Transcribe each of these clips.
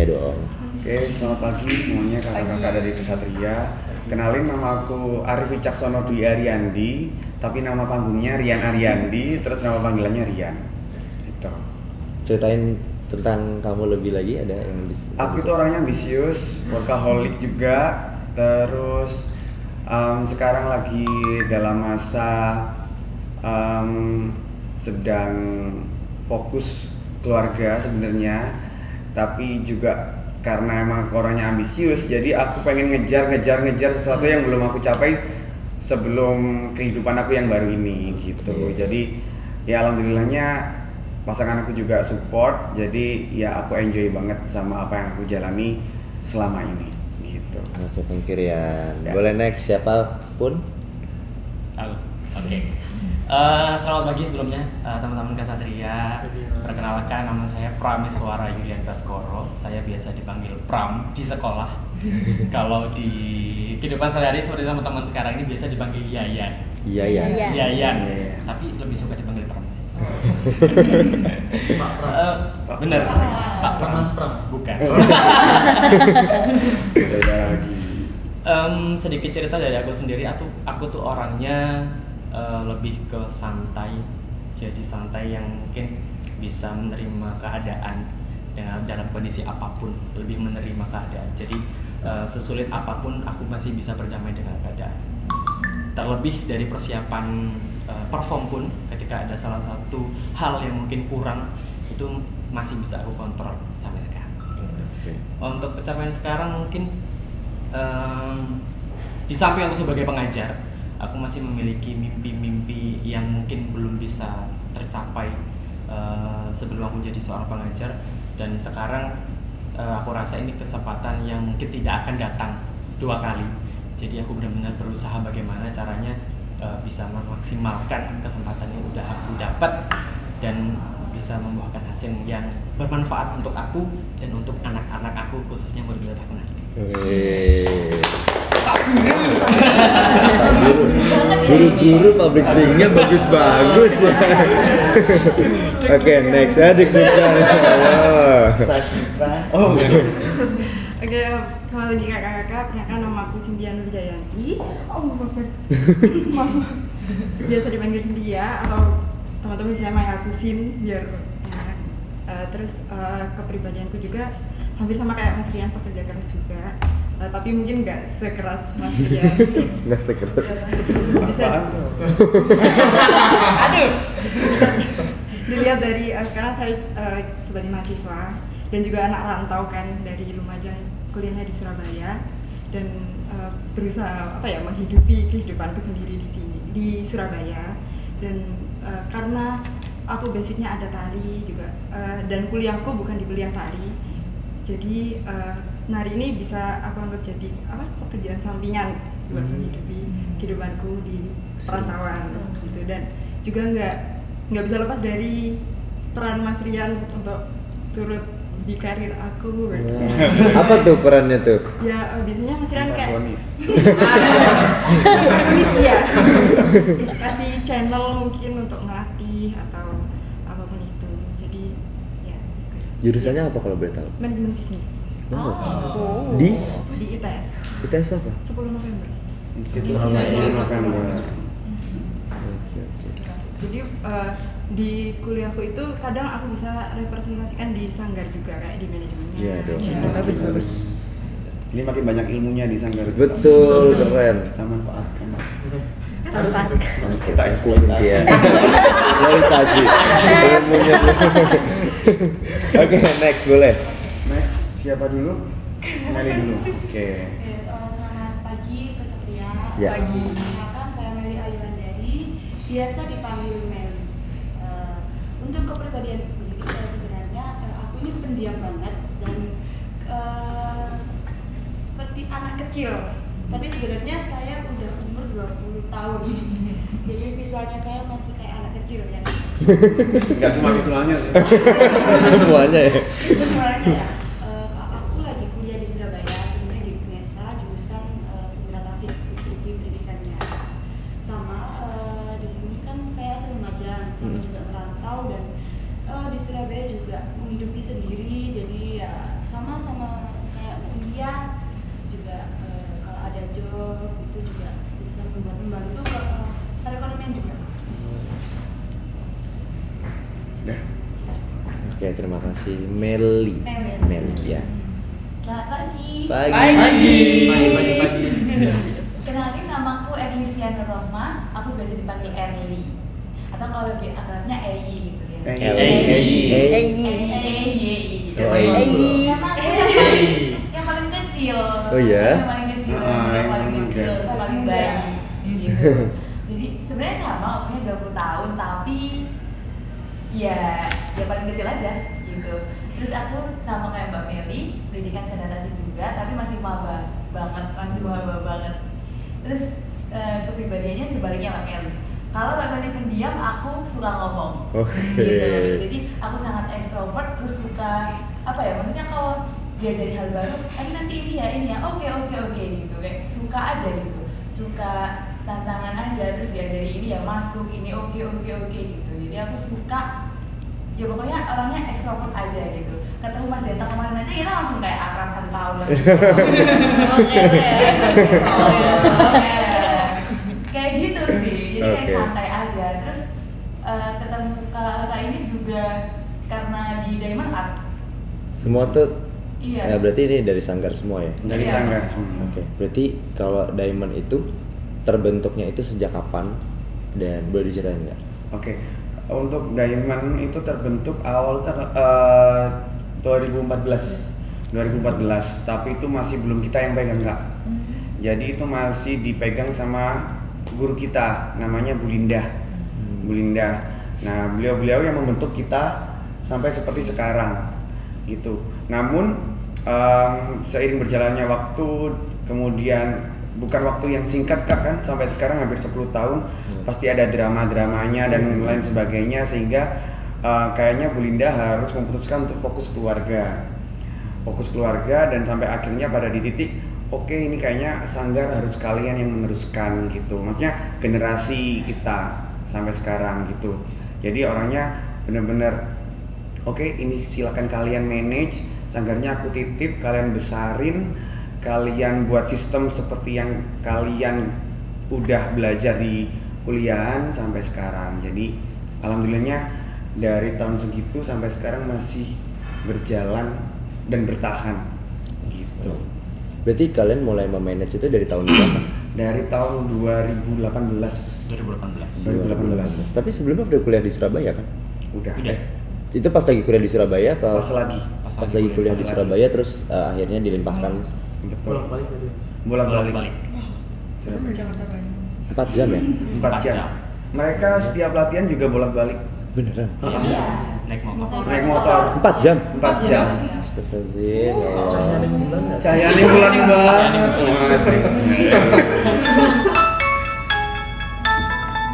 Iya dong. Oke, selamat pagi semuanya kakak-kakak dari Kesatria. Kenalin, nama aku Arif Wicaksono Dwi Ariandi, tapi nama panggungnya Rian Ariandi, terus nama panggilannya Rian. Gitu. Ceritain tentang kamu lebih lagi, ada yang bisa. Aku itu orangnya ambisius, workaholic juga, terus sekarang lagi dalam masa sedang fokus keluarga sebenarnya, tapi juga karena emang aku orangnya ambisius, jadi aku pengen ngejar sesuatu yang belum aku capai sebelum kehidupan aku yang baru ini gitu. Jadi ya alhamdulillahnya pasangan aku juga support, jadi ya aku enjoy banget sama apa yang aku jalani selama ini gitu. Oke, thank you Rian. Yes. Boleh next siapapun? Halo, oke. Selamat pagi sebelumnya teman-teman Kesatria. Perkenalkan, nama saya Prameswara Yulian Baskoro. Saya biasa dipanggil Pram di sekolah. Kalau di kehidupan sehari-hari seperti teman-teman sekarang ini biasa dipanggil Yayan. Iya. Yayan. Tapi lebih suka dipanggil Pram sih. Pak Pram. Benar sih. Pak Pram. Mas Pram. Bukan. Beda lagi. Sedikit cerita dari aku sendiri. Aku tuh orangnya lebih ke santai. Jadi santai yang mungkin bisa menerima keadaan dalam kondisi apapun, lebih menerima keadaan. Jadi sesulit apapun aku masih bisa berdamai dengan keadaan. Terlebih dari persiapan perform pun, ketika ada salah satu hal yang mungkin kurang, itu masih bisa aku kontrol sampai sekarang. Okay. Untuk pencapaian sekarang mungkin di samping aku sebagai pengajar, aku masih memiliki mimpi-mimpi yang mungkin belum bisa tercapai sebelum aku jadi seorang pengajar. Dan sekarang aku rasa ini kesempatan yang mungkin tidak akan datang dua kali. Jadi aku benar-benar berusaha bagaimana caranya bisa memaksimalkan kesempatan yang udah aku dapat dan bisa membuahkan hasil yang bermanfaat untuk aku dan untuk anak-anak aku, khususnya murid-murid aku nanti. Guru-guru public speakingnya bagus-bagus ya. Oke, next deg-degan. Sakita. Oh. Oke, selamat pagi kakak-kakak. Perkenalkan, nama aku Cynthia Nurjayanti. Maaf. Biasa dipanggil Cynthia atau teman-teman saya manggil aku Sin biar enak. Terus kepribadianku juga hampir sama kayak Mas Rian, pekerja keras juga. Tapi mungkin nggak sekeras Mas Rian. Nggak sekeras. Bisa. Aduh. Dilihat dari sekarang saya sebagai mahasiswa dan juga anak rantau kan dari Lumajang, kuliahnya di Surabaya, dan berusaha menghidupi kehidupanku sendiri di sini di Surabaya. Dan karena aku basicnya ada tari juga dan kuliahku bukan di kuliah tari, jadi nari ini bisa aku anggap jadi pekerjaan sampingan buat menghidupi kehidupanku di perantauan gitu. Dan juga nggak bisa lepas dari peran Mas Rian untuk turut di karir aku. Apa tuh perannya tuh? Ya biasanya Mas Rian kayak Protagonis. ya kasih channel mungkin untuk ngelatih atau apapun itu. Jadi ya gitu. Jurusannya apa kalau boleh tahu? Manajemen bisnis Di ITS ITS apa? 10 November. Institut November. Jadi di kuliahku itu kadang aku bisa representasikan di sanggar juga kayak di manajemennya. Iya dong. Bagus. Ini makin banyak ilmunya di sanggar. Betul, keren. Kita manfaatkan. Harus Kita eksploitasi. Iya. Eksploitasi. Ilmunya. Oke, next boleh. Next, siapa dulu? Meli dulu. Oke. Selamat pagi Kesatria. Ya. Pagi. Perkenalkan, saya Meli Ayulandari, biasa dipanggil Meli. Untuk kepribadianku sendiri, sebenarnya aku ini pendiam banget dan seperti anak kecil. Tapi sebenarnya saya udah umur 20 tahun. Jadi visualnya saya masih kayak anak kecil ya. Enggak cuma visualnya sih. Semuanya ya. Semuanya ya. Aku lagi kuliah di Surabaya, tentunya di UNESA, jurusan sendera tasik di pendidikannya. Sama di sini kan saya Lumajang, sama juga merantau dan di Surabaya juga menghidupi sendiri. Jadi ya sama kayak Mbak Cynthia juga kalau ada job itu juga bisa membantu ke perekonomian juga. Udah. Oke, terima kasih Meli. Meli ya. Selamat pagi. Pagi. Kenalin, namaku Erlisia Nurrohma. Aku biasa dipanggil Erli. Atau kalau lebih akrabnya Eyi gitu ya. Eyi. Karena aku yang paling kecil. Oh iya? Yang paling kecil, yang paling kecil, paling bayi gitu. Jadi sebenarnya sama umurnya 20 tahun, tapi ya paling kecil aja gitu. Terus aku sama kayak Mbak Meli, pendidikan sanitasi juga, tapi masih maba banget. Terus kepribadiannya sebaliknya Mbak Meli. Kalau Mbak Meli pendiam, aku suka ngomong. Gitu. Jadi aku sangat ekstrovert, terus suka apa ya? Maksudnya kalau diajari hal baru, nanti ini ya, oke gitu, kayak suka aja gitu, suka tantangan aja, terus diajari ini ya masuk, ini oke gitu. Jadi aku suka, ya pokoknya orangnya ekstrovert aja gitu. Ketemu Mas Denta kemarin aja kita langsung kayak akrab 1 tahun lagi. Kayak gitu sih, jadi kayak santai aja. Terus ketemu kakak ini juga karena di Diamond Art. Semua tuh Iya. berarti ini dari Sanggar semua ya? Dari Sanggar semua. Oke, berarti kalau Diamond itu terbentuknya itu sejak kapan dan boleh diceritain nggak? Oke, untuk Diamond itu terbentuk awal 2014, tapi itu masih belum kita yang pegang Kak. Jadi itu masih dipegang sama guru kita, namanya Bu Linda. Bu Linda. Nah, beliau yang membentuk kita sampai seperti sekarang, gitu. Namun seiring berjalannya waktu, kemudian bukan waktu yang singkat Kak, kan sampai sekarang hampir 10 tahun pasti ada drama-dramanya dan lain sebagainya, sehingga kayaknya Bu Linda harus memutuskan untuk fokus keluarga dan sampai akhirnya pada di titik oke, ini kayaknya Sanggar harus kalian yang meneruskan gitu, maksudnya generasi kita sampai sekarang gitu. Jadi orangnya benar-benar oke, ini silakan kalian manage, Sanggarnya aku titip, kalian besarin, kalian buat sistem seperti yang kalian udah belajar di kuliahan sampai sekarang. Jadi alhamdulillahnya dari tahun segitu sampai sekarang masih berjalan dan bertahan gitu. Berarti kalian mulai memanage itu dari tahun berapa? Dari tahun 2018. 2018. Tapi sebelumnya udah kuliah di Surabaya kan? Udah. Itu pas lagi kuliah di Surabaya apa? Pas lagi Kuliah di Surabaya terus akhirnya dilimpahkan. Betul. Bolak-balik berarti. Bolak-balik. 4 jam ya? 4 jam. Mereka setiap latihan juga bolak-balik. Beneran? Iya. Naik motor. Naik motor 4 jam? 4 jam. Astagfirullahaladzim. Cahaya di bulan nggak? Cahaya nih bulan banget.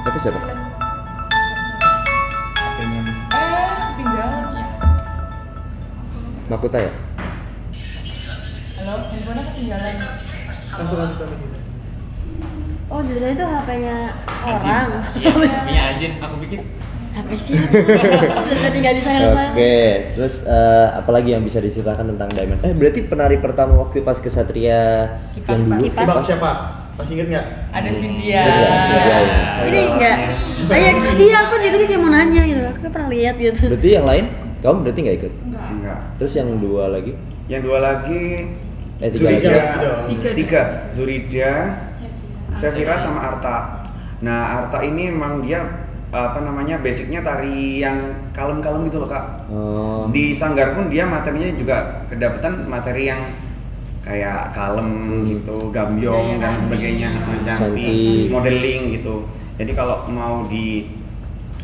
Itu siapa? Ketinggalan. Makuta ya? Halo, handphonenya ketinggalan. Langsung kasih tahu kita. Oh, jadi itu HP-nya orang. Iya, Anjin, aku pikir HP siapa? Udah tinggal di sana Pak. Oke, terus apalagi yang bisa diceritakan tentang Diamond? Berarti penari pertama waktu pas ke Satria Kipas, yang dulu Kipas. Tebak siapa? Masih inget nggak? Ada Cynthia. Ini enggak. Iya, aku jadi kayak mau nanya gitu. Aku pernah lihat gitu. Berarti yang lain? Kamu berarti nggak ikut? Enggak. Terus yang 2 lagi? Yang 2 lagi 3 Zurida. lagi? Tiga. Zurida, Sefira sama Arta. Nah, Arta ini emang dia basicnya tari yang kalem-kalem gitu loh Kak. Oh. Di Sanggar pun dia materinya juga kedapatan materi yang kayak kalem gitu, gambyong dan sebagainya, cantik, modeling gitu. Jadi kalau mau di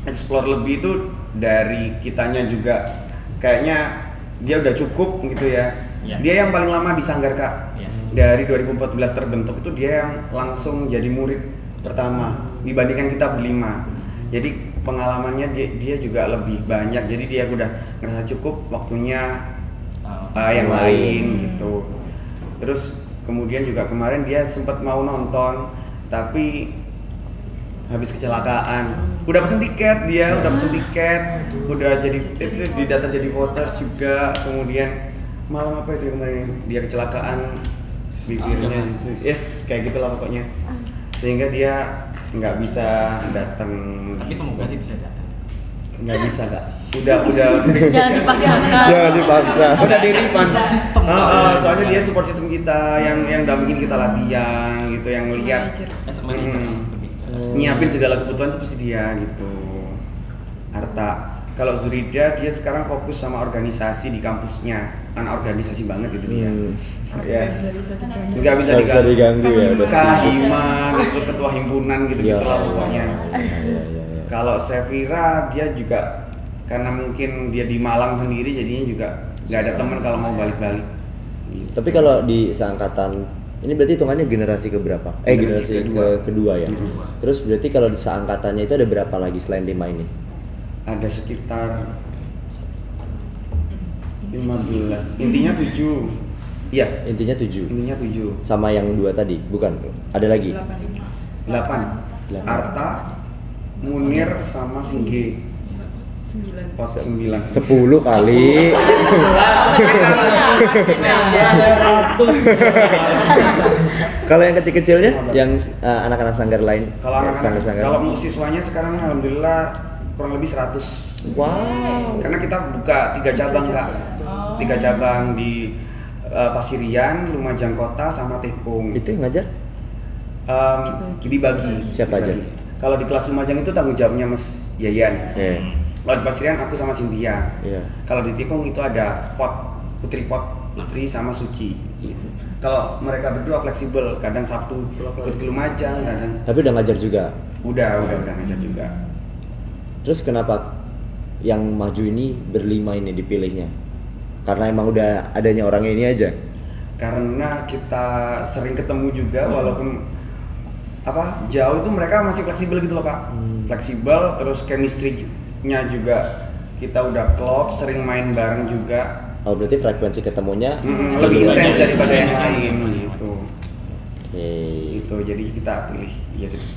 explore lebih itu dari kitanya juga kayaknya dia udah cukup gitu ya. Iya. Dia yang paling lama di Sanggar Kak. Iya. Dari 2014 terbentuk itu dia yang langsung jadi murid pertama dibandingkan kita berlima. Jadi pengalamannya dia juga lebih banyak. Jadi dia udah ngerasa cukup waktunya yang lain gitu. Terus kemudian juga kemarin dia sempat mau nonton tapi habis kecelakaan. Udah pesen tiket dia, udah jadi didata jadi voters juga. Kemudian malam apa itu kemarin dia kecelakaan bibirnya, yes kayak gitulah pokoknya, sehingga dia nggak bisa datang. Tapi semoga sih bisa datang. Nggak bisa nggak? Udah Jangan dipaksakan. Jangan dipaksa. udah di refund. Sistem. Soalnya dia support sistem kita yang dampingin kita latihan gitu, yang ngeliat As a manager lebih. nyiapin segala kebutuhan itu pasti dia gitu. Arta. Kalau Zurida dia sekarang fokus sama organisasi di kampusnya, anak organisasi banget itu dia. Ya. Nggak bisa diganggu ya. Udah Kahiman, itu ketua himpunan gitu-gitu Ya. lah pokoknya. Iya. Kalau Sevira dia juga karena mungkin dia di Malang sendiri jadinya juga nggak ada teman kalau mau balik-balik. Gitu. Tapi kalau di seangkatan ini berarti hitungannya generasi keberapa? Generasi kedua ya. Terus berarti kalau di seangkatannya itu ada berapa lagi selain 5 ini? Ada sekitar 15. Intinya 7. Iya, Intinya 7. intinya 7. Sama yang 2 tadi, bukan? Ada lagi? 8. Arta, Munir sama Singgi. 9. Pas 9. 10 kali. Kalau yang kecil-kecilnya, yang anak-anak sanggar lain? Kalau anak-anak, Sanggar-sanggar. kalau siswanya sekarang alhamdulillah kurang lebih 100. Wow. Karena kita buka 3 cabang Kak. 3 cabang di Pasirian, Lumajang Kota sama Tekung. Itu yang ngajar? Dibagi. Siapa aja? Dibagi. Kalau di kelas Lumajang itu tanggung jawabnya Mas Yayan. Iya. Kalau di Pasirian aku sama Cynthia. Iya. Kalau di Tekung itu ada Putri sama Suci gitu. Kalau mereka berdua fleksibel, kadang Sabtu ikut ke Lumajang, kadang Tapi udah ngajar juga. udah ngajar juga. Terus kenapa yang maju ini berlima ini dipilihnya? Karena emang udah adanya orangnya ini aja. Karena kita sering ketemu juga walaupun jauh itu mereka masih fleksibel gitu loh Kak. Fleksibel, terus chemistry-nya juga kita udah klop, sering main bareng juga. Oh berarti frekuensi ketemunya Lebih banyak. intens daripada yang lain gitu. Oke. Gitu, jadi kita pilih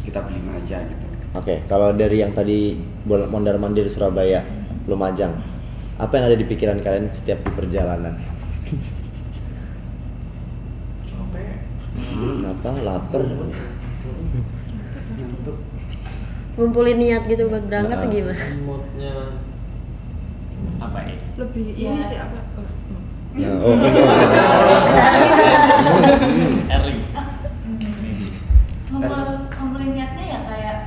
kita pilih aja gitu. Oke, kalau dari yang tadi mondar mandir Surabaya, Lumajang, apa yang ada di pikiran kalian setiap di perjalanan? Kenapa? Lapar. Ngumpulin niat gitu buat berangkat atau Nah. gimana? Moodnya Apa ya? Lebih Iya. ini sih apa? Ya, Early. Ngumpulin niatnya ya kayak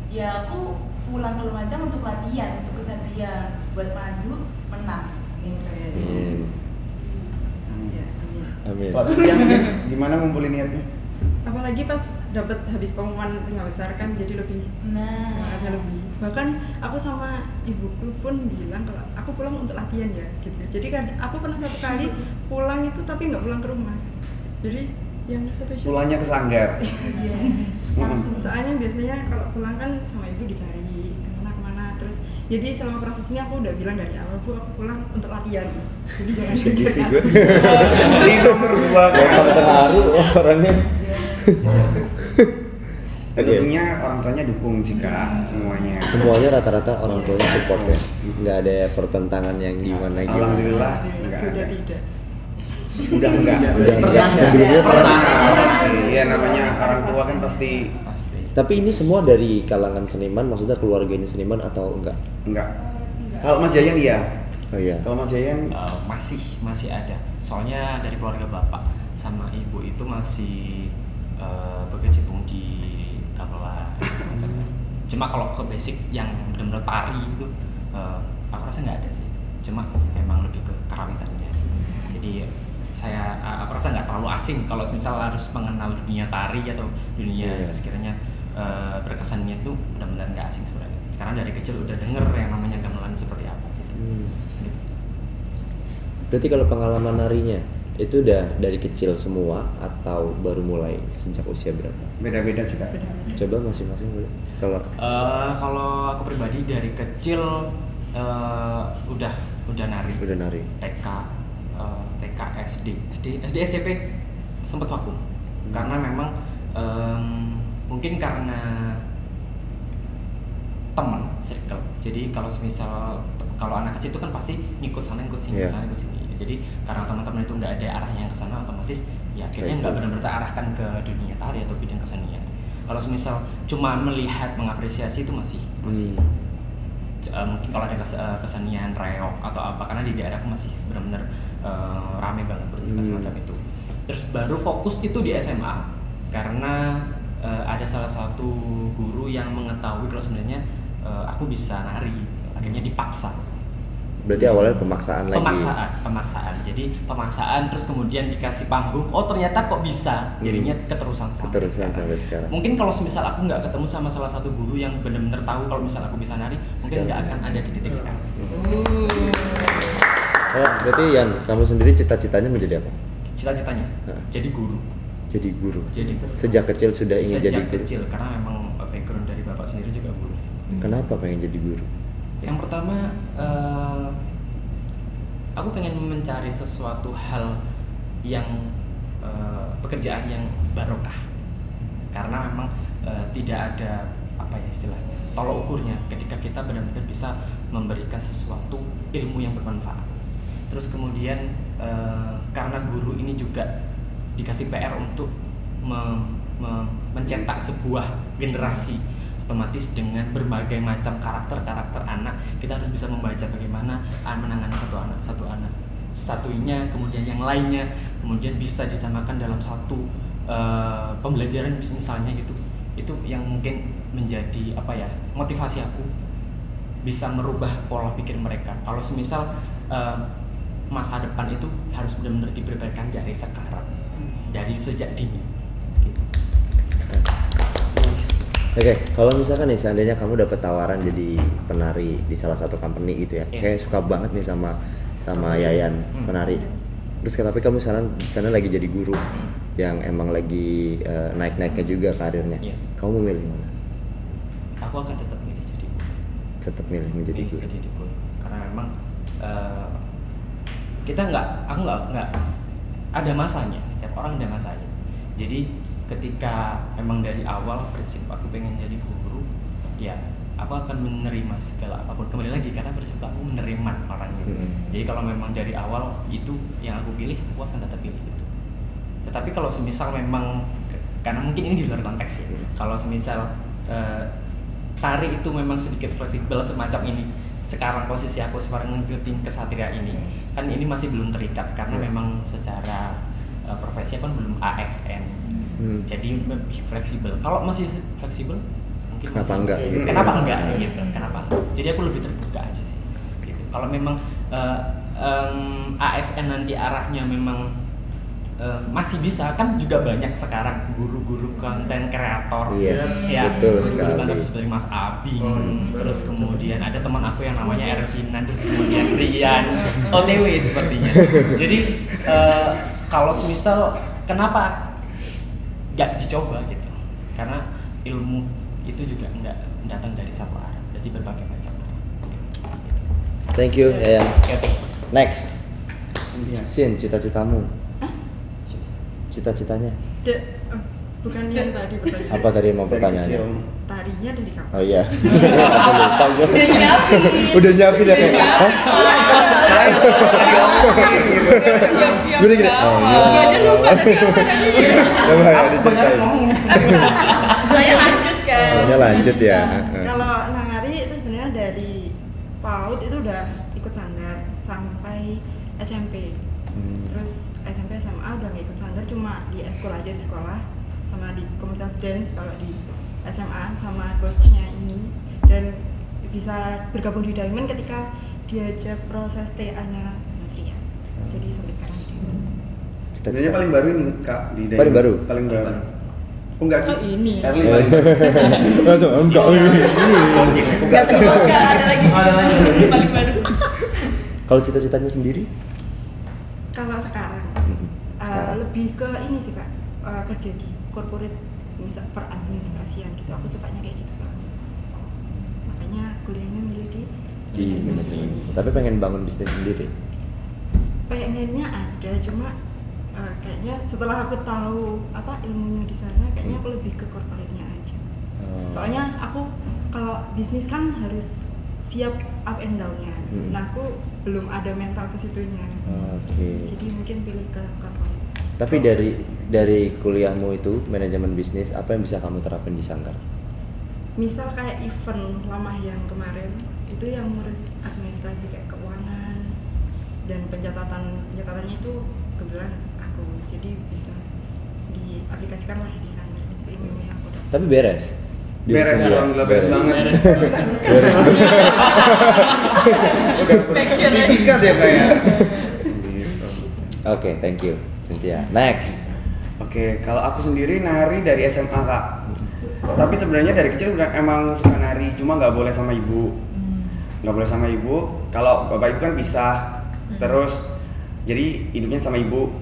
ya aku pulang ke Lumajang untuk latihan, untuk kesatria, buat maju, menang gitu. Amin. Ya, amin. Amin. Kalau yang gimana ngumpulin niatnya? Apalagi pas dapat habis pengumuman 5 besar kan jadi lebih Nah, semangatnya lebih. Bahkan aku sama ibuku pun bilang kalau aku pulang untuk latihan ya gitu. Jadi kan aku pernah satu kali pulang itu tapi nggak pulang ke rumah. Jadi yang photoshoot Pulangnya ke Sanggar. iya, langsung. soalnya biasanya kalau pulang kan sama ibu dicari kemana terus jadi selama proses ini aku udah bilang dari awal Bu aku pulang untuk latihan jadi jangan Sedih sih kejar. gue. Di nomor 2 Kayak terharu orangnya. Dan untungnya orang tuanya dukung sih Kak semuanya. Semuanya rata-rata orang tuanya support ya. Nggak ada pertentangan yang gimana gitu. Alhamdulillah enggak sudah ada. tidak Udah enggak. Udah enggak. Sebelumnya pernah. Iya namanya orang tua kan pasti Tapi ini semua dari kalangan seniman, maksudnya keluarganya seniman atau enggak? enggak. Kalau Mas Yayan iya. Oh iya. Kalau Mas Yayan Masih ada. Soalnya dari keluarga bapak sama ibu itu masih berkecimpung di gamelan semacamnya. Cuma kalau ke basic yang benar-benar tari itu aku rasa nggak ada sih. Cuma memang lebih ke karawitannya. Jadi aku rasa nggak terlalu asing kalau misal harus mengenal dunia tari atau dunia sekiranya berkesannya itu benar-benar nggak asing sebenarnya. Karena dari kecil udah denger yang namanya gamelan seperti apa. Gitu. Berarti kalau pengalaman narinya itu udah dari kecil semua atau baru mulai sejak usia berapa? beda-beda sih Kak. Coba masing-masing boleh. Kalau aku pribadi dari kecil udah nari. Udah nari. TK, SD, SMP sempat vakum karena memang mungkin karena teman circle. Jadi kalau semisal kalau anak kecil itu kan pasti ngikut sana ngikut sini, Yeah. sana ngikut sini. Jadi karena teman-teman itu nggak ada arahnya yang ke sana, otomatis ya akhirnya nggak benar-benar terarahkan ke dunia tari atau bidang kesenian. Kalau misal cuma melihat mengapresiasi itu masih mungkin kalau ada kesenian reok atau apa, karena di daerahku masih benar-benar rame banget berarti semacam itu. Terus baru fokus itu di SMA karena ada salah satu guru yang mengetahui kalau sebenarnya aku bisa nari, akhirnya dipaksa. Berarti awalnya pemaksaan lagi. Pemaksaan. Jadi pemaksaan terus kemudian dikasih panggung. Oh ternyata kok bisa. Jadinya keterusan sampai sekarang. Mungkin kalau misal aku nggak ketemu sama salah satu guru yang benar-benar tahu kalau misal aku bisa nari, mungkin nggak akan ada di titik sekarang. Oh, berarti Yan, kamu sendiri cita-citanya menjadi apa? Cita-citanya jadi guru. Jadi guru. Jadi sejak kecil sudah ingin jadi guru. Sejak kecil karena memang background dari bapak sendiri juga guru. Kenapa pengen jadi guru? Yang pertama, aku pengen mencari sesuatu hal yang pekerjaan yang barokah, karena memang tidak ada apa ya istilahnya tolok ukurnya ketika kita benar-benar bisa memberikan sesuatu ilmu yang bermanfaat. Terus kemudian karena guru ini juga dikasih PR untuk mencetak sebuah generasi, otomatis dengan berbagai macam karakter anak, kita harus bisa membaca bagaimana menangani satu anak satunya, kemudian yang lainnya, kemudian bisa disamakan dalam satu pembelajaran misalnya gitu. Itu yang mungkin menjadi apa ya motivasi aku bisa merubah pola pikir mereka. Kalau semisal masa depan itu harus benar-benar diperbaikkan dari sekarang, dari sejak dini. Oke, kalau misalkan nih seandainya kamu dapat tawaran jadi penari di salah satu company gitu ya, kayak suka banget nih sama Yayan penari. Terus tapi kamu sana lagi jadi guru yang emang lagi naik-naiknya juga karirnya. Kamu memilih mana? Aku akan tetap milih jadi guru. Tetap milih menjadi guru. Jadi guru. Karena memang aku nggak ada masanya. Setiap orang ada masanya. Jadi ketika memang dari awal prinsip aku pengen jadi guru, ya aku akan menerima segala apapun. Kembali lagi karena prinsip aku menerima orangnya. Jadi kalau memang dari awal itu yang aku pilih, aku akan tetap pilih itu. Tetapi kalau semisal memang karena mungkin ini di luar konteks ya. Kalau semisal tari itu memang sedikit fleksibel semacam ini. Sekarang posisi aku sekarang mengikuti kesatria ini, kan ini masih belum terikat karena memang secara profesi kan belum ASN. Jadi lebih fleksibel. Kalau masih fleksibel, mungkin kenapa enggak? Kenapa enggak gitu? Kenapa enggak? Jadi aku lebih terbuka aja sih. Gitu. Kalau memang ASN nanti arahnya memang masih bisa, kan juga banyak sekarang guru-guru konten kreator. Ya, guru-guru konten seperti Mas Abing, terus kemudian ada teman aku yang namanya Ervina, terus kemudian Rian, OTW sepertinya. Jadi kalau semisal kenapa nggak dicoba gitu, karena ilmu itu juga nggak datang dari satu arah, jadi berbagai macam arah. Thank you Yayan. Okay. Next, Sin, cita-citamu? Cita-citanya? Bukan yang tadi pertanyaan. Apa tadi mau pertanyaannya? Tarinya dari kapan? Oh iya. Udah nyiapin ya kayak. Siap-siap. Gue gini. Oh iya. Gue aja lupa tadi apa nanya. Coba ya diceritain. Saya lanjut kan. Soalnya lanjut ya. Kalau nari itu sebenarnya dari PAUD itu udah ikut sanggar sampai SMP. Terus SMP SMA udah nggak ikut sanggar, cuma di eskul aja di sekolah sama di komunitas dance kalau di SMA sama coachnya ini, dan bisa bergabung di Diamond ketika diajak proses TA-nya Mas Rian. Jadi sampai sekarang di Diamond. Sebenarnya paling baru ini Kak di Diamond. Paling baru. Oh enggak sih. Oh ini. Early paling baru. Langsung enggak ini. Enggak terbuka, ada lagi paling baru. Kalau cita-citanya sendiri? Kalau sekarang lebih ke ini sih Kak, kerja di corporate, misal peradministrasian gitu. Aku sukanya kayak gitu soalnya. Makanya kuliahnya milih di bisnis. Tapi pengen bangun bisnis sendiri? Pengennya ada, cuma kayaknya setelah aku tahu apa ilmunya di sana, kayaknya aku lebih ke corporate-nya aja. Soalnya aku kalau bisnis kan harus siap up and down-nya. Nah aku belum ada mental ke situnya. Jadi mungkin pilih ke corporate. Tapi dari kuliahmu itu manajemen bisnis, apa yang bisa kamu terapin di Sangkar? Misal kayak event lama yang kemarin itu yang ngurus administrasi kayak keuangan dan pencatatannya itu kebetulan aku, jadi bisa diaplikasikan lah di sana ilmu yang aku dapat. Tapi beres. Beres banget. Beres. Udah sertifikat ya kayak. Oke, thank you Cynthia. Next. Oke, kalau aku sendiri nari dari SMA Kak. Tapi sebenarnya dari kecil udah emang suka nari, cuma nggak boleh sama ibu. Nggak boleh sama ibu. Kalau bapak ibu kan pisah. Terus jadi hidupnya sama ibu.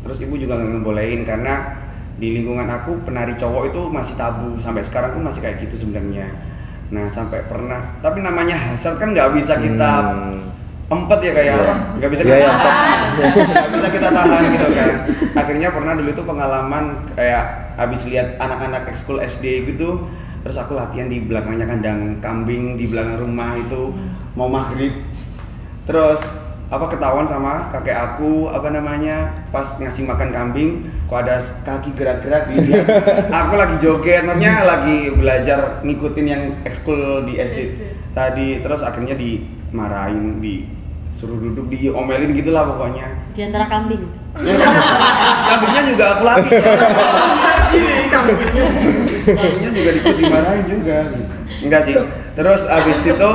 Terus ibu juga nggak ngebolehin karena di lingkungan aku penari cowok itu masih tabu. Sampai sekarang pun masih kayak gitu sebenarnya. Nah sampai pernah. Tapi namanya hasrat kan nggak bisa kita empet ya kayak nggak bisa kita nggak bisa kita tahan gitu kan. Akhirnya pernah dulu tuh pengalaman kayak habis lihat anak-anak ekskul SD gitu, terus aku latihan di belakangnya kandang kambing di belakang rumah itu mau maghrib, terus ketahuan sama kakek aku pas ngasih makan kambing kok ada kaki gerak-gerak dilihat aku lagi joget, maksudnya lagi belajar ngikutin yang ekskul di SD tadi, terus akhirnya dimarahin, disuruh duduk, diomelin gitulah pokoknya. Di antara kambing. Kambingnya juga aku latih. Kambingnya juga dimarahin juga. Enggak sih. Terus abis itu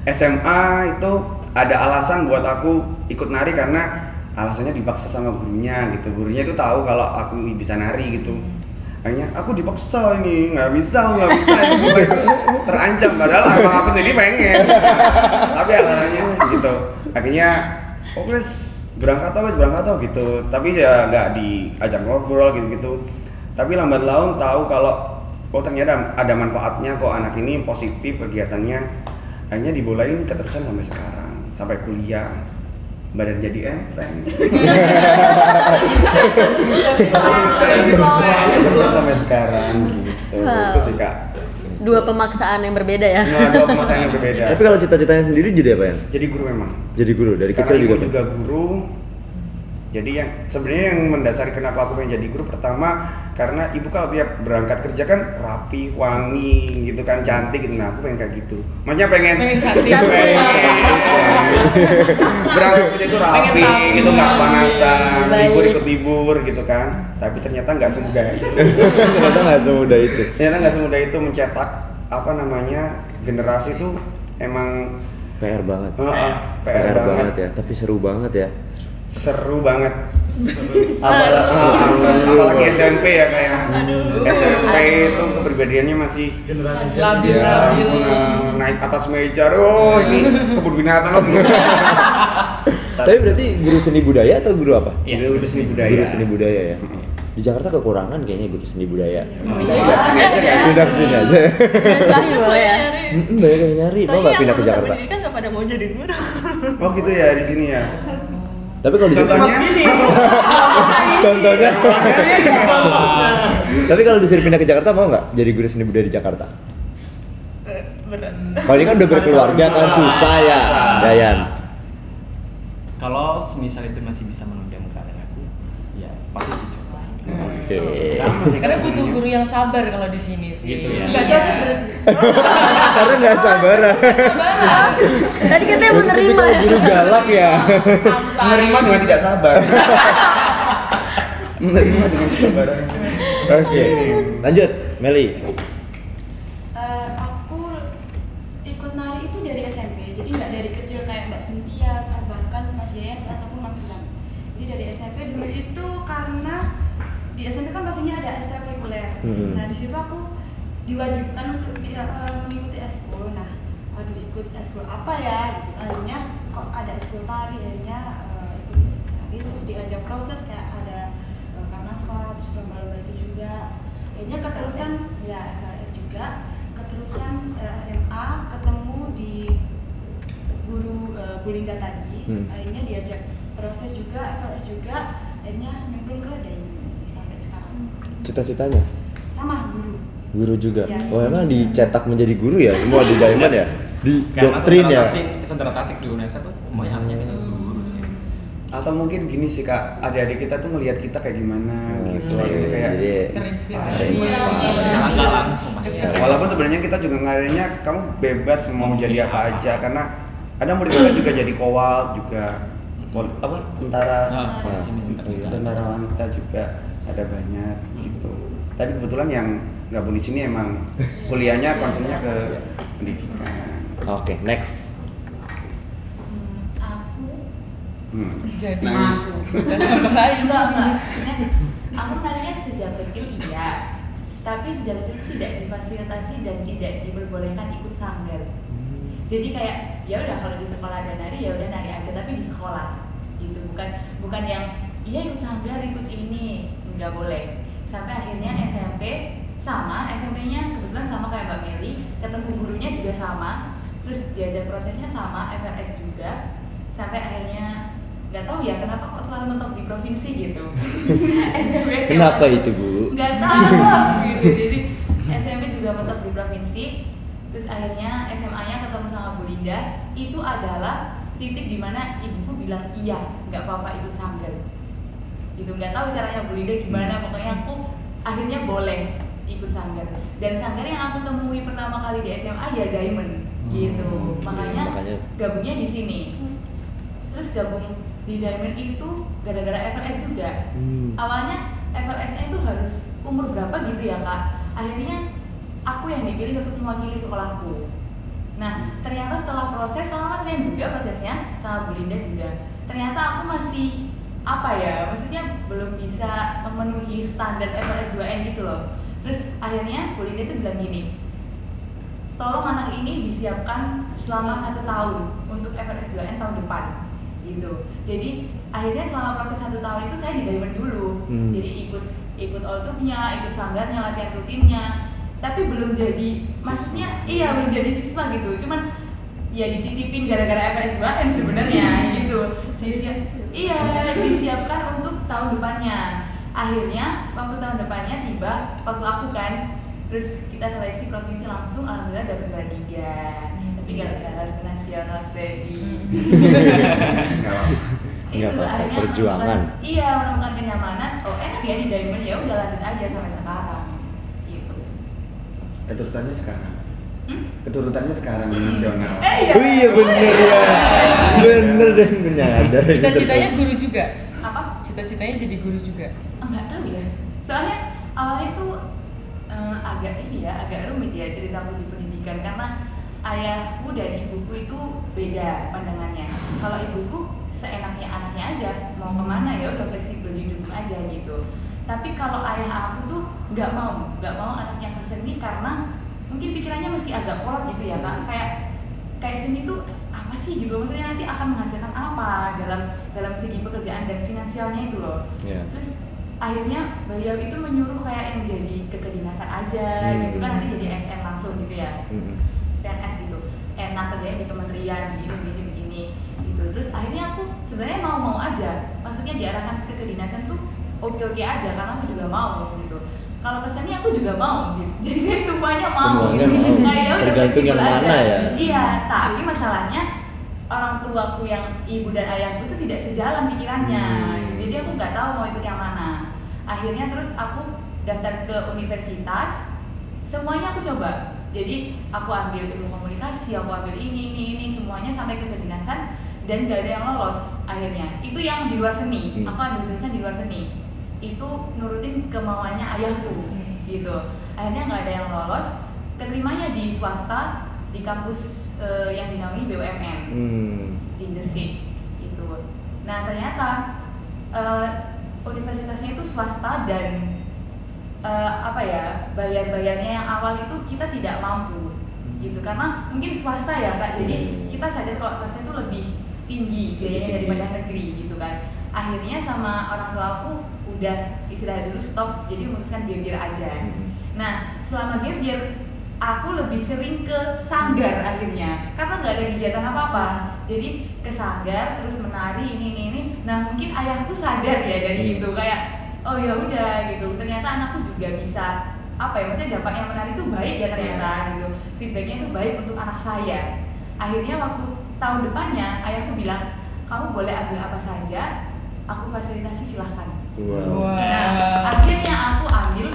SMA itu ada alasan buat aku ikut nari karena alasannya dipaksa sama gurunya gitu. Gurunya itu tahu kalau aku bisa nari gitu. Akhirnya aku dipaksa ini, nggak bisa ini itu terancam, padahal emang aku sendiri pengen. Tapi alasannya gitu. Akhirnya berangkat gitu. Tapi ya nggak diajak ngobrol gitu. Tapi lambat laun tahu kalau ternyata ada manfaatnya kok, anak ini positif kegiatannya. Akhirnya dibolehin keterusan sampai sekarang, sampai kuliah. Badan jadi enteng. Sampai sekarang gitu. Itu sih Kak. Dua pemaksaan yang berbeda ya. Dua pemaksaan yang berbeda. Tapi kalau cita-citanya sendiri jadi apa ya? Jadi guru memang. Jadi guru dari Karena kecil ibu juga guru. Jadi yang sebenarnya yang mendasari kenapa aku pengen jadi guru, pertama karena ibu kalau tiap berangkat kerja kan rapi, wangi gitu kan, cantik gitu. Nah aku pengen kayak gitu. Makanya pengen cantik. Berangkat kerja itu rapi gitu, nggak panasan, ikut libur gitu kan. Tapi ternyata nggak semudah itu. Ternyata nggak semudah itu mencetak generasi itu emang PR banget. PR banget ya. Tapi seru banget ya. Seru banget. Apalagi SMP ya kayak SMP itu kepribadiannya masih labil. Naik atas meja, ini kebun binatang loh. Tapi berarti guru seni budaya atau guru apa? Guru seni budaya. Guru seni budaya ya. Di Jakarta kekurangan kayaknya guru seni budaya. Sudah sini aja. Sini boleh ya. Banyak yang nyari, mau nggak pindah ke Jakarta? Soalnya kan nggak pada mau jadi guru. Oh gitu ya di sini ya. Tapi kalau contohnya, tapi kalau disuruh pindah ke Jakarta mau nggak jadi guru seni budaya di Jakarta? Berat. Kalau ini kan udah berkeluarga kan susah ya, Dayan. Kalau semisal itu masih bisa menunjang karir aku, ya pasti dicoba. Oke. Sama sih. Karena butuh guru yang sabar kalau di sini sih. Gitu ya. Nggak cocok berarti. Karena nggak sabaran. Sabaran. Tadi katanya menerima Tipikal ya. guru galak ya. Santai. Menerima dengan tidak sabar. Menerima dengan kesabaran. Oke. Lanjut, Meli. Aku ikut nari itu dari SMP, jadi nggak dari kecil kayak Mbak Cynthia, bahkan Mas Yayan ataupun Mas Rian. Jadi dari SMP dulu itu karena di SMP kan pastinya ada ekstrakurikuler. Nah di situ aku diwajibkan untuk mengikuti eskul. Nah, waduh ikut eskul apa ya? Gitu. Akhirnya kok ada eskul tari, akhirnya ikut eskul tari, terus diajak proses kayak ada karnaval, terus lomba-lomba itu juga. Akhirnya keterusan ya FLS juga, keterusan SMA ketemu di guru Bu Linda tadi. Akhirnya diajak proses juga, FLS juga, akhirnya nyemplung ke DAI sampai sekarang. Cita-citanya? Sama guru. Guru juga. Iya. Oh emang dicetak menjadi guru ya semua di Diamond ya? Di Karena doktrin ya. Sentra Tasik di UNESA tuh kebanyakannya kita guru sih. Atau mungkin gini sih Kak, adik-adik kita tuh melihat kita kayak gimana gitu. Oke, Jadi kayak jadi Terinspirasi. Secara nggak langsung pasti. walaupun sebenarnya kita juga ngadainnya kamu bebas mau jadi apa aja, karena ada murid kita juga jadi kowal juga, tentara, Nah, polisi militer juga. tentara wanita juga ada banyak gitu. Tadi kebetulan yang gabung di sini emang kuliahnya konsennya ke pendidikan. Oke, next. Aku Jadi Nice. udah sampai enggak. Sebenarnya aku menariknya sejak kecil iya, tapi sejak kecil itu tidak difasilitasi dan tidak diperbolehkan ikut sanggar. Jadi kayak ya udah kalau di sekolah ada nari ya udah nari aja, tapi di sekolah gitu, bukan yang iya ikut sanggar ikut ini, nggak boleh. Sampai akhirnya SMP-nya kebetulan sama kayak Mbak Meli, ketemu gurunya juga sama, terus diajar prosesnya sama, FRS juga, sampai akhirnya nggak tahu ya kenapa kok selalu mentok di provinsi gitu. SMP Kenapa itu, Bu? nggak tahu gitu. Jadi SMP juga mentok di provinsi, terus akhirnya SMA-nya ketemu sama Bu Linda, itu adalah titik dimana ibuku bilang iya nggak apa-apa ikut sanggar gitu. Nggak tahu caranya Bu Linda gimana, pokoknya aku akhirnya boleh ikut sanggar. Dan sanggar yang aku temui pertama kali di SMA ya Diamond gitu. Makanya gabungnya di sini. Terus gabung di Diamond itu gara-gara FRS juga. Awalnya FRS-nya itu harus umur berapa gitu ya Kak. Akhirnya aku yang dipilih untuk mewakili sekolahku. Nah ternyata setelah proses sama Mas Rian juga prosesnya, sama Bu Linda juga, ternyata aku masih maksudnya belum bisa memenuhi standar FRS 2N gitu loh. Terus akhirnya Bu Linda itu bilang gini, tolong anak ini disiapkan selama 1 tahun untuk FRS 2N tahun depan gitu. Jadi akhirnya selama proses 1 tahun itu saya di Diamond dulu. Jadi ikut all-tube-nya, ikut sanggarnya, latihan rutinnya, tapi belum jadi, maksudnya belum jadi siswa gitu. Cuman ya dititipin gara-gara FRS 2N sebenarnya gitu. Disiapkan untuk tahun depannya. Akhirnya waktu tahun depannya tiba, waktu aku kan, terus kita seleksi provinsi langsung, alhamdulillah dapat juara 3. Tapi gara-gara harus ke nasional sedih. Nggak apa-apa, perjuangan. Menemukan kenyamanan. Oh enak ya di Diamond, ya udah lanjut aja sampai sekarang. Gitu. Keturutannya sekarang. Keturutannya di nasional. Iya. Oh iya bener ya. Bener deh menyadar. cita-citanya guru juga. Apa? Cita-citanya jadi guru juga. Enggak tahu ya. Soalnya awalnya tuh agak rumit ya ceritaku di pendidikan, karena ayahku dan ibuku itu beda pandangannya. Kalau ibuku seenaknya anaknya aja, mau kemana ya udah fleksibel, didukung aja gitu. Tapi kalau ayah aku tuh nggak mau anaknya ke seni karena mungkin pikirannya masih agak kolot gitu ya Kak. Kayak seni tuh apa sih gitu, maksudnya nanti akan menghasilkan apa dalam segi pekerjaan dan finansialnya itu loh. Terus akhirnya beliau itu menyuruh kayak yang jadi kedinasan aja gitu kan, nanti jadi ASN langsung gitu ya, PNS gitu, enak kerjanya di kementerian begini gitu. Terus akhirnya aku sebenarnya mau aja, maksudnya diarahkan ke kedinasan tuh oke aja karena aku juga mau gitu. Kalau kesini aku juga mau gitu, jadi kayak semuanya mau gitu. Tergantung yang mana ya. Iya, tapi masalahnya orang tuaku yang ibu dan ayahku itu tidak sejalan pikirannya, jadi aku nggak tahu mau ikut yang mana. Akhirnya terus aku daftar ke universitas, semuanya aku coba. Jadi aku ambil ilmu komunikasi, aku ambil ini semuanya sampai ke kedinasan dan gak ada yang lolos. Akhirnya itu yang di luar seni, aku ambil jurusan di luar seni, itu nurutin kemauannya ayahku gitu. Akhirnya nggak ada yang lolos, keterimanya di swasta di kampus yang dinaungi BUMN di Gresik itu. Nah ternyata universitasnya itu swasta dan bayarnya yang awal itu kita tidak mampu gitu, karena mungkin swasta ya Kak, jadi kita sadar kalau swasta itu lebih tinggi biayanya daripada negeri gitu kan. Akhirnya sama orang tua aku udah istirahat dulu, stop, jadi memutuskan gap year aja. Nah selama gap year aku lebih sering ke sanggar akhirnya, karena nggak ada kegiatan apa-apa, jadi ke sanggar terus menari ini. Nah mungkin ayahku sadar ya dari itu, kayak oh ya udah gitu, ternyata anakku juga bisa apa ya, maksudnya dampak yang menari itu baik ya ternyata gitu, feedbacknya itu baik untuk anak saya. Akhirnya waktu tahun depannya ayahku bilang, kamu boleh ambil apa saja, aku fasilitasi silahkan. Wow. Nah akhirnya aku ambil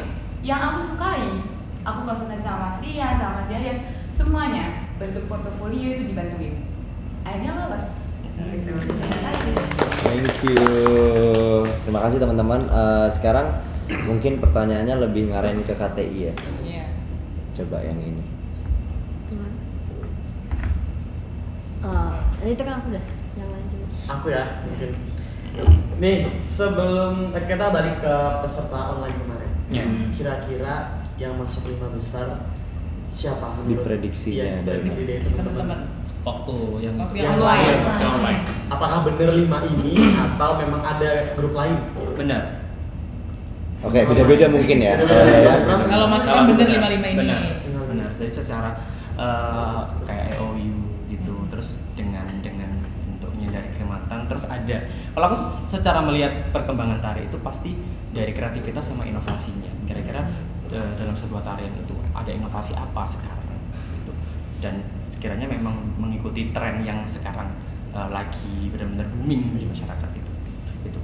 yang aku sukai, aku konsultasi sama Mas Rian, sama Mas Yayan, semuanya bentuk portofolio itu dibantuin, akhirnya lolos. Gitu. Thank you. Terima kasih teman-teman. Sekarang mungkin pertanyaannya lebih ngarahin ke KTI ya. Iya. Coba yang ini. Itu kan aku udah yang lain juga. Aku ya mungkin. Nih sebelum kita balik ke peserta online kemarin, kira-kira yang masuk 5 besar siapa menurut Diprediksinya dari prediksi dari teman-teman? Waktu yang online. Apakah bener 5 ini atau memang ada grup lain? benar. Oke, beda-beda mungkin ya. Kalau Mas Pram bener 5 ini. Benar. Jadi secara kayak EOU gitu, terus dengan bentuknya dari Kalimantan, terus ada. Kalau aku secara melihat perkembangan tari itu pasti dari kreativitas sama inovasinya. Kira-kira dalam sebuah tarian itu ada inovasi apa sekarang gitu. Dan sekiranya memang mengikuti tren yang sekarang lagi benar-benar booming di masyarakat itu.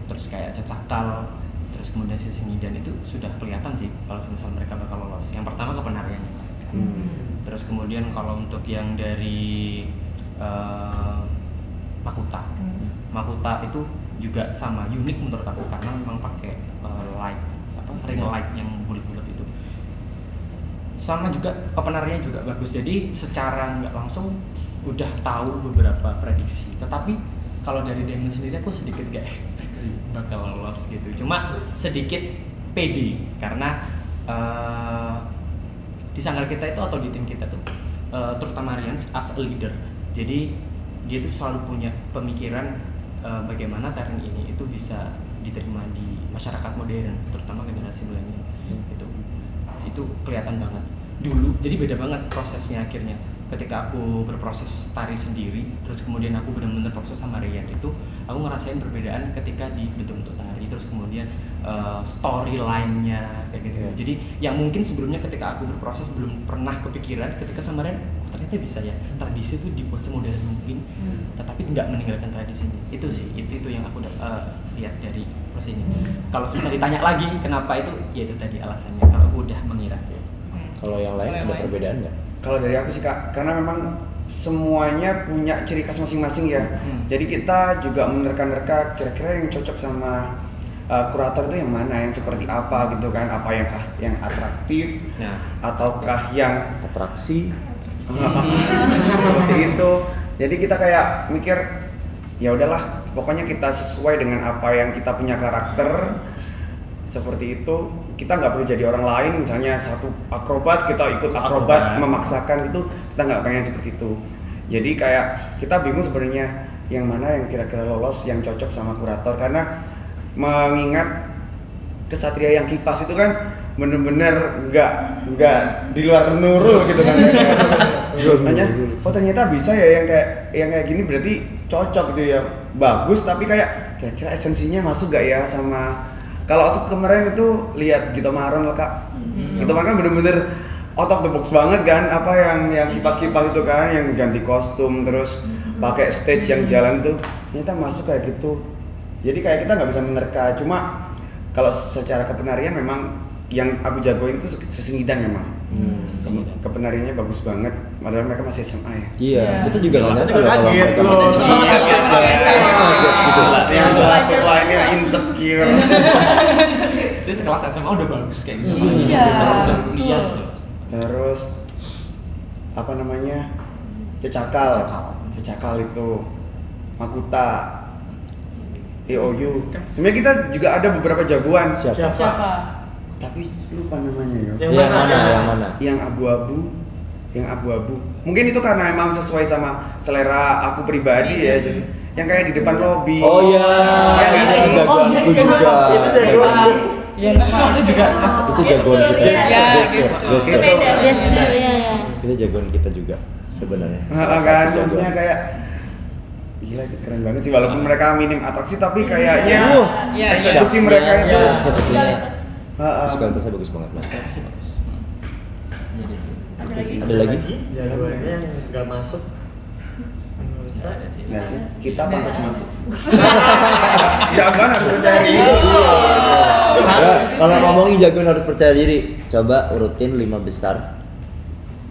Terus kayak cecakal, terus kemudian sising dan itu sudah kelihatan sih kalau misal mereka bakal lolos. Yang pertama kepenariannya. Terus kemudian kalau untuk yang dari Makuta itu juga sama, unik menurut aku karena memang pakai ring light yang bulat-bulat itu. Sama juga kepenariannya juga bagus. Jadi secara nggak langsung udah tahu beberapa prediksi. Tetapi kalau dari Diamond sendiri aku sedikit gak expect sih bakal lolos gitu. Cuma sedikit pede karena di sanggar kita itu atau di tim kita tuh terutama Rian as a leader. Jadi dia tuh selalu punya pemikiran bagaimana tarian ini itu bisa diterima di masyarakat modern, terutama generasi milenial. Itu kelihatan banget dulu. Jadi beda banget prosesnya akhirnya. Ketika aku berproses tari sendiri, terus kemudian aku benar-benar proses sama Rian itu, aku ngerasain perbedaan ketika di bentuk-bentuk tari, terus kemudian storyline-nya kayak gitu. Jadi yang mungkin sebelumnya ketika aku berproses belum pernah kepikiran, ketika sama Rian ternyata bisa ya tradisi itu dibuat semodern mungkin, tetapi nggak meninggalkan tradisinya. Itu sih, itu yang aku lihat dari proses ini. Kalau misalnya ditanya lagi kenapa itu, ya itu tadi alasannya. Kalau aku udah mengira. Kalau yang lain ada perbedaan nggak? Kalau dari aku sih Kak, karena memang semuanya punya ciri khas masing-masing ya. Jadi kita juga menerka-nerka kira-kira yang cocok sama kurator itu yang mana, yang seperti apa gitu kan, apa yang atraktif, ataukah yang Atraksi. seperti itu. Jadi kita kayak mikir ya udahlah, pokoknya kita sesuai dengan apa yang kita punya karakter. Seperti itu, kita nggak perlu jadi orang lain. Misalnya satu akrobat, kita ikut akrobat memaksakan itu, kita nggak pengen seperti itu. Jadi kayak kita bingung sebenarnya yang mana yang kira-kira lolos, yang cocok sama kurator. Karena mengingat kesatria yang kipas itu kan bener-bener nggak di luar nurul gitu kan. Makanya, oh ternyata bisa ya yang kayak gini, berarti cocok gitu ya, bagus. Tapi kayak kira-kira esensinya masuk gak ya sama. Kalau aku kemarin itu lihat Gito Maron lah Kak. Gito Maron kan bener-bener out of the box banget kan, apa yang kipas-kipas itu kan, yang ganti kostum terus pakai stage yang jalan itu, ternyata masuk kayak gitu. Jadi kayak kita nggak bisa menerka. Cuma kalau secara kepenarian memang yang aku jagoin itu sesengidan memang. Kepenariannya bagus banget, padahal mereka masih SMA ya. Iya, kita juga nggak nyata Kita kalau kaget mereka loh. Yang lainnya insecure. Jadi sekelas SMA udah bagus kayak gitu. Iya. Udah kuliah gitu. Terus apa namanya? Cecakal itu, Makuta, EOU. Sebenarnya kita juga ada beberapa jagoan. Siapa? Tapi lupa namanya ya. Yang mana? Yang abu-abu. Mungkin itu karena emang sesuai sama selera aku pribadi ya. Jadi yang kayak di depan lobi. Oh iya, itu jagoanku juga. Itu jagoan. Itu juga Itu jagoan kita. Gestur. Gestur ya. Itu jagoan kita juga sebenarnya. Kan maksudnya kayak gila, itu keren banget sih, walaupun mereka minim atraksi tapi kayaknya eksekusi mereka itu Eksekusinya musikalitasnya bagus banget mas. Jadi Itu sih. Ada lagi? Jagoannya yang nggak masuk. bisa ada sih. Nggak sih, kita pantas masuk. Jangan harus dari Ya, kalau ngomongin jagoan harus percaya diri, coba urutin 5 besar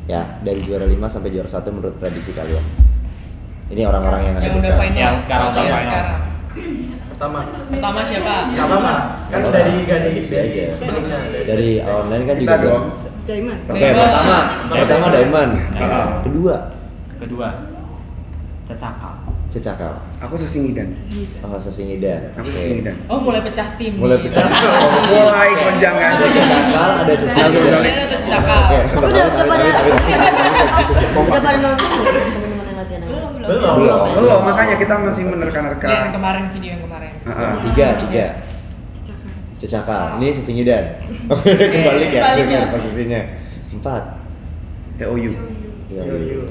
ya, dari juara 5 sampai juara 1 menurut prediksi kalian. Ini orang-orang yang ada Yang di udah sekarang. final. Yang sekarang Yang final. sekarang. Pertama siapa? nggak apa-apa kan Nggak dari apa-apa. dari Prediksi aja. sebelumnya. Dari online kan Kita juga dong. Diamond. Oke, Diamond. pertama Diamond. Ah. Kedua Kedua, Cecakal. Cecakal. Aku sesingidan. Oh, Sesingidan. Aku Oke. sesingidan. Oh, mulai pecah tim. Mulai nih. pecah. Mulai konjangan. Ada Cecakal, ada Sesingidan. Ada tuh Cecakal. Oke. Tapi udah pada nonton teman-teman yang latihan aja. Belum, makanya kita masih menerka-nerka. Yang kemarin video yang kemarin. Tiga. Cecakal. Ini Sesingidan. Oke, kembali ya. Balik ya. Posisinya. 4. TOU. IOU.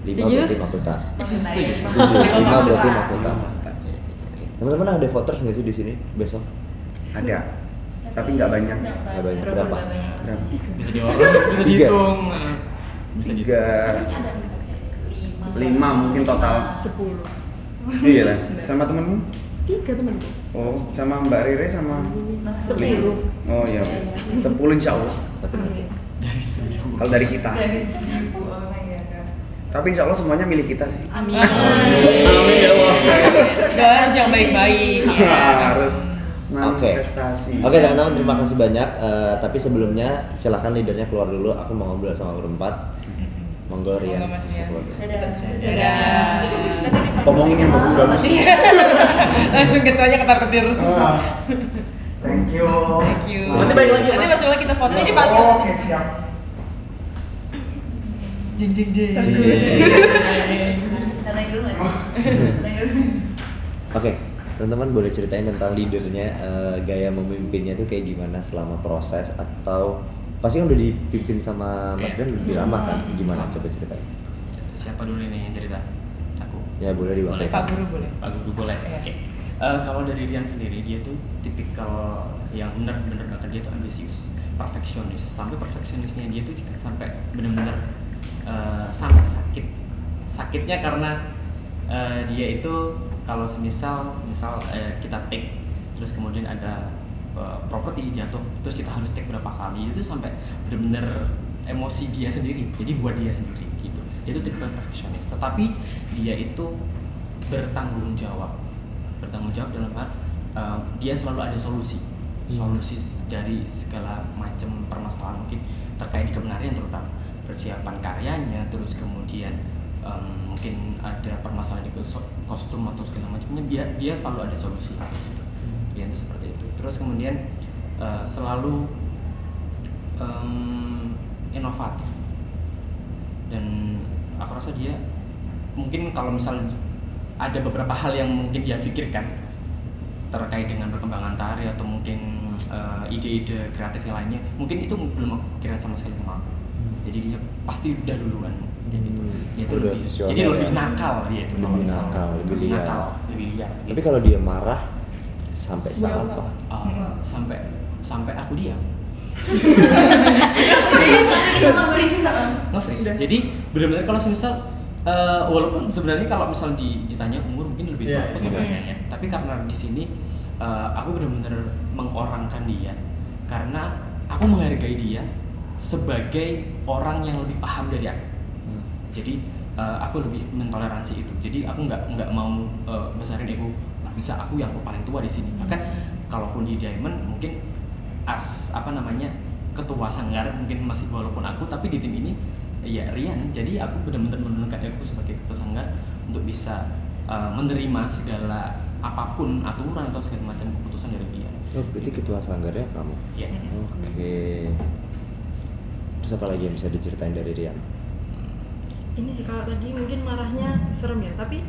5 Setuju? berarti Makuta. Setuju. 5 berarti Makuta. Oke. Teman-teman ada voters nggak sih di sini besok? Ada. Tapi nggak banyak. Nggak banyak. Berapa? Berapa? Bisa bisa dihitung. Bisa dihitung. 5 mungkin total. 10. Iya lah. Sama temenmu? 3 temanku. Oh, sama Mbak Rere sama 10. Oh iya. 10 insya Allah. Dari 1000. Kalau dari kita. Dari 1000 orang ya kan. Tapi insya Allah semuanya milih kita sih. Amin. Amin ya Allah. Gak harus yang baik-baik. Ya. Harus Oke. manifestasi. Oke teman-teman, terima kasih banyak. Tapi sebelumnya silakan leadernya keluar dulu. Aku mau ngobrol sama berempat. Monggo Rian. Monggo, Mas bisa Rian. keluar dulu. Dadah. Ngomongin yang bagus-bagus. Langsung ketuanya ketar-ketir. Thank you. Thank you. Nanti balik lagi ya, Nanti Mas. masuk lagi kita foto. Ini Oke, siap. Santai dulu nggak sih? Santai dulu. Oke, teman-teman boleh ceritain tentang leadernya, gaya memimpinnya tuh kayak gimana selama proses, atau pasti kan udah dipimpin sama Mas Rian lebih lama kan? Gimana? Coba ceritain. Siapa dulu nih yang cerita? Aku. Ya boleh Boleh. Pak diwakilkan. Guru boleh. Pak Guru boleh. Iya. Oke. Kalau dari Rian sendiri, dia tuh tipikal yang bener-bener dia tuh ambisius, perfeksionis. Sampai perfeksionisnya dia tuh sampai bener-bener sampai sakit. Sakitnya karena dia itu kalau misal kita take, terus kemudian ada properti jatuh, terus kita harus take berapa kali, itu sampai bener-bener emosi dia sendiri. Jadi buat dia sendiri gitu. Dia itu tipikal perfeksionis, tetapi dia itu bertanggung jawab dalam hal dia selalu ada solusi dari segala macam permasalahan, mungkin terkait kebenaran terutama persiapan karyanya, terus kemudian mungkin ada permasalahan di kostum atau segala macamnya, dia selalu ada solusi gitu. Dia itu seperti itu. Terus kemudian selalu inovatif, dan aku rasa dia mungkin kalau misalnya ada beberapa hal yang mungkin dia pikirkan terkait dengan perkembangan tari atau mungkin ide-ide kreatif yang lainnya, mungkin itu belum aku pikiran sama sekali sama aku. Jadi dia pasti udah duluan kayak gitu. Dia itu Udah lebih, visioner jadi lebih ya. nakal dia itu. Lebih kalau misalnya. nakal, lebih liar. nakal, lebih liar. Tapi kalau dia marah sampai saat apa? Sampai aku diam. Kita nge-freeze. Nge-freeze. Jadi benar-benar kalau misal walaupun sebenarnya kalau misal ditanya umur mungkin lebih tua Iya, aku sebenarnya ya. Tapi karena di sini aku benar-benar mengorangkan dia karena aku menghargai dia sebagai orang yang lebih paham dari aku. Jadi aku lebih mentoleransi itu. Jadi aku nggak mau besarin ego. Nggak bisa, aku yang paling tua di sini. Bahkan kalaupun di Diamond mungkin ketua sanggar mungkin masih walaupun aku, tapi di tim ini ya Rian. Jadi aku benar-benar menentukan aku sebagai ketua sanggar untuk bisa menerima segala apapun aturan atau segala macam keputusan dari dia. Oh, berarti ketua sanggarnya kamu? Iya. Oke. Terus apa lagi yang bisa diceritain dari Rian? Ini sih kalau tadi mungkin marahnya serem ya, tapi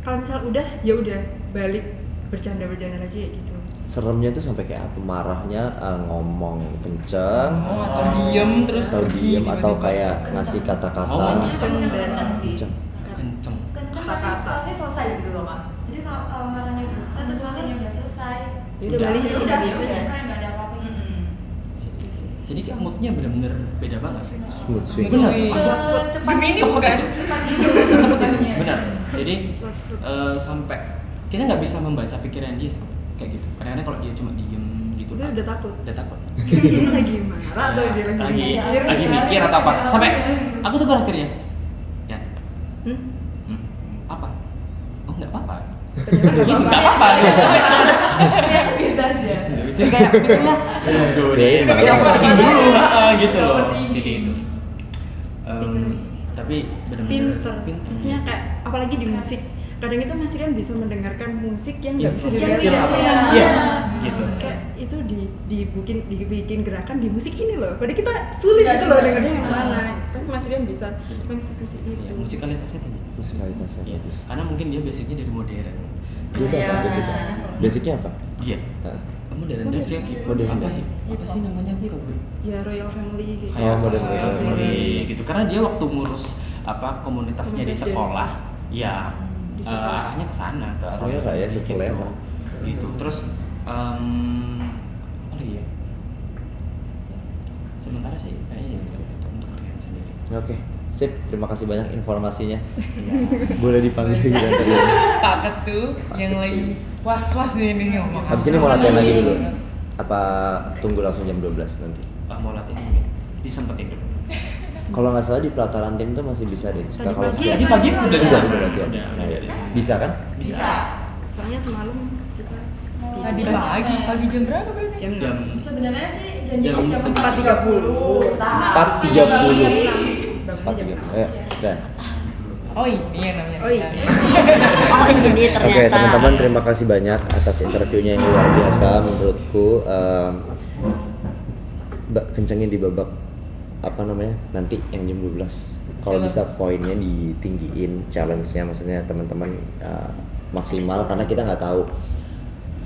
kalau misal udah ya udah balik bercanda-bercanda lagi kayak gitu. Seremnya tuh sampai kayak apa? Marahnya ngomong kenceng, Atau diem terus atau pergi diem, atau tiba-tiba. kayak ngasih kata-kata Kenceng. Kenceng sih. kenceng. Kenceng. Kenceng selesai selesai gitu loh, Kak. Jadi kalau marahnya udah selesai terus latihannya udah selesai. Ya udah balik ya udah, udah. ya udah. Kayak nggak ada apa-apa gitu. Jadi kayak moodnya benar-benar beda banget. Smooth swing. Benar, masuk Cepat ini cepet bukan aja. cepat gitu. Secepat ini. Benar. Jadi sampai kita nggak bisa membaca pikiran dia kayak gitu. Kadang-kadang kalau dia cuma diem gitu, Dia udah takut. Udah takut. Ini lagi marah atau dia lagi mikir? lagi mikir atau apa? Sampai aku tuh akhirnya, ya, apa? Oh nggak apa-apa. Gitu nggak apa-apa. Ternyata biasa aja. Jadi kayak pikirnya, aduh deh, makanya overthinking dulu, gitu loh. Overthinking. Jadi itu. Tapi benar-benar Pinter. Maksudnya kayak apalagi di musik. Kadang itu Mas Rian bisa mendengarkan musik yang nggak bisa yang didengar. tidak apa? bisa. Iya, gitu. Kayak itu dibikin gerakan di musik ini loh. Padahal kita sulit Nggak gitu loh bisa. dengarnya yang mana. Tapi Mas Rian bisa mengeksekusi itu. Ya, musikalitasnya tinggi. Musikalitasnya Iya, bagus. karena mungkin dia basicnya dari modern. Dia tuh apa basicnya? Basicnya apa? Iya. Hah? Modern dance ya. Modern Apa? dance. Apa sih namanya aku lupa. Ya Royal Family gitu. Kayak modern Royal dance. Family gitu. Karena dia waktu ngurus apa komunitasnya di Komunitas sekolah, ya Di sekolah. arahnya ke sana ke Selera Royal ya, Family seselera. gitu. Terus apa lagi ya? Sementara sih kayaknya itu untuk Rian sendiri. Oke, sip. Terima kasih banyak informasinya. Boleh dipanggil gitu tadi. Paket tuh yang lagi was-was nih ngomong. Habis ini mau latihan lagi dulu. Apa tunggu langsung jam 12 nanti? Mau latihan mungkin disempetin dulu. Kalau nggak salah di pelataran tim tuh masih bisa deh. Tadi Kalau pagi- siang- Tadi pagi udah Udah, di sana. udah latihan. Udah Nah, di sana. bisa kan? Bisa. Soalnya semalam kita Tadi pagi jam berapa berarti? Jam Sebenarnya sih janjinya Jam jam 4.30. 4.30. 4.30. Ayo, sekarang. Oh ini yang namanya. Oh, iya. Oh ini ternyata. Oke, teman-teman, terima kasih banyak atas interviewnya yang luar biasa menurutku. Mbak kencengin di babak apa namanya nanti yang jam 12. Kalau bisa poinnya ditinggiin, challenge-nya maksudnya teman-teman maksimal karena kita nggak tahu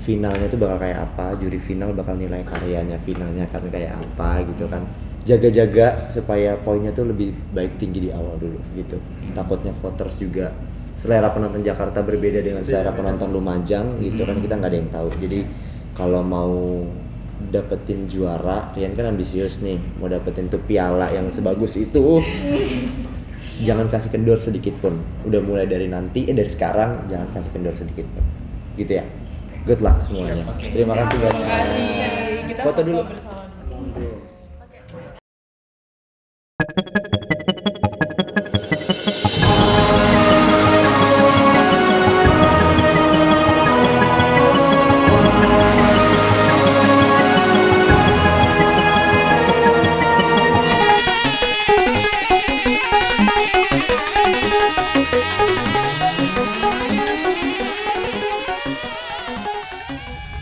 finalnya itu bakal kayak apa, juri final bakal nilai karyanya finalnya kan kayak apa gitu kan. Jaga-jaga supaya poinnya tuh lebih baik tinggi di awal dulu gitu. Takutnya voters juga selera penonton Jakarta berbeda dengan selera penonton Lumajang gitu kan, kita nggak ada yang tahu. Jadi kalau mau dapetin juara, Rian kan ambisius nih, mau dapetin tuh piala yang sebagus itu. Jangan kasih kendor sedikit pun. Udah mulai dari nanti, dari sekarang jangan kasih kendor sedikit pun. Gitu ya. Good luck semuanya. Oke. Terima kasih banyak. Terima kasih. Kita Foto dulu. bersama.